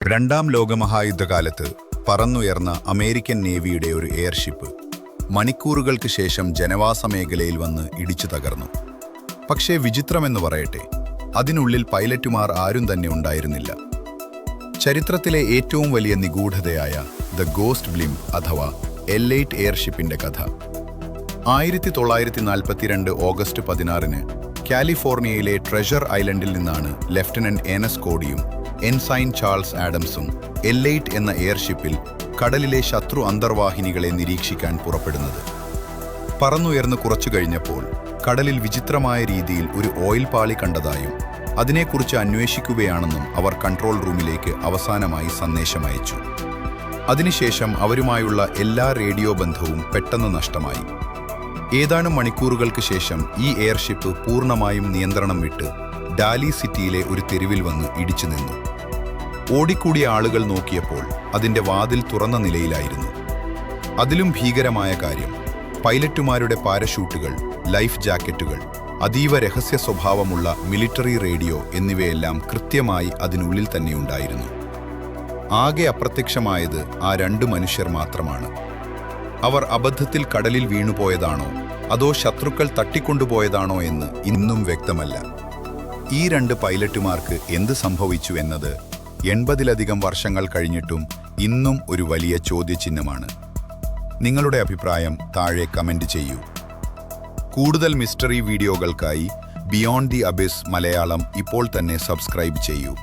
രണ്ടാം ലോകമഹായുദ്ധകാലത്ത് പറന്നുയർന്ന അമേരിക്കൻ നേവിയുടെ ഒരു എയർഷിപ്പ് മണിക്കൂറുകൾക്ക് ശേഷം ജനവാസ മേഖലയിൽ വന്ന് ഇടിച്ചു തകർന്നു. പക്ഷേ വിചിത്രമെന്ന് പറയട്ടെ, അതിനുള്ളിൽ പൈലറ്റുമാർ ആരും തന്നെ ഉണ്ടായിരുന്നില്ല. ചരിത്രത്തിലെ ഏറ്റവും വലിയ നിഗൂഢതയായ ദ ഗോസ്റ്റ് ബ്ലിംപ് അഥവാ L8 എയർഷിപ്പിന്റെ കഥ. 1942 ഓഗസ്റ്റ് 16-ന് കാലിഫോർണിയയിലെ ട്രഷർ ഐലൻഡിൽ നിന്നാണ് ലഫ്റ്റനന്റ് എനസ് കോഡിയും എൻസൈൻ ചാൾസ് ആഡംസും L8 എന്ന എയർഷിപ്പിൽ കടലിലെ ശത്രു അന്തർവാഹിനികളെ നിരീക്ഷിക്കാൻ പുറപ്പെടുന്നത്. പറന്നുയർന്ന് കുറച്ചു കഴിഞ്ഞപ്പോൾ കടലിൽ വിചിത്രമായ രീതിയിൽ ഒരു ഓയിൽ പാളി കണ്ടതായും അതിനെക്കുറിച്ച് അന്വേഷിക്കുകയാണെന്നും അവർ കൺട്രോൾ റൂമിലേക്ക് അവസാനമായി സന്ദേശമയച്ചു. അതിനുശേഷം അവരുമായുള്ള എല്ലാ റേഡിയോ ബന്ധവും പെട്ടെന്ന് നഷ്ടമായി. ഏതാനും മണിക്കൂറുകൾക്ക് ശേഷം ഈ എയർഷിപ്പ് പൂർണ്ണമായും നിയന്ത്രണം വിട്ട് ഡാലി സിറ്റിയിലെ ഒരു തെരുവിൽ വന്ന് ഇടിച്ചു നിന്നു. ഓടിക്കൂടിയ ആളുകൾ നോക്കിയപ്പോൾ അതിൻ്റെ വാതിൽ തുറന്ന നിലയിലായിരുന്നു. അതിലും ഭീകരമായ കാര്യം, പൈലറ്റുമാരുടെ പാരഷൂട്ടുകൾ, ലൈഫ് ജാക്കറ്റുകൾ, അതീവ രഹസ്യ സ്വഭാവമുള്ള മിലിറ്ററി റേഡിയോ എന്നിവയെല്ലാം കൃത്യമായി അതിനുള്ളിൽ തന്നെയുണ്ടായിരുന്നു. ആകെ അപ്രത്യക്ഷമായത് ആ 2 മനുഷ്യർ മാത്രമാണ്. അവർ അബദ്ധത്തിൽ കടലിൽ വീണുപോയതാണോ അതോ ശത്രുക്കൾ തട്ടിക്കൊണ്ടുപോയതാണോ എന്ന് ഇന്നും വ്യക്തമല്ല. ഈ 2 പൈലറ്റുമാർക്ക് എന്ത് സംഭവിച്ചു എന്നത് 80-ലധികം വർഷങ്ങൾ കഴിഞ്ഞിട്ടും ഇന്നും ഒരു വലിയ ചോദ്യചിഹ്നമാണ്. നിങ്ങളുടെ അഭിപ്രായം താഴെ കമന്റ് ചെയ്യൂ. കൂടുതൽ മിസ്റ്ററി വീഡിയോകൾക്കായി ബിയോണ്ട് ദി അബിസ് മലയാളം ഇപ്പോൾ തന്നെ സബ്സ്ക്രൈബ് ചെയ്യൂ.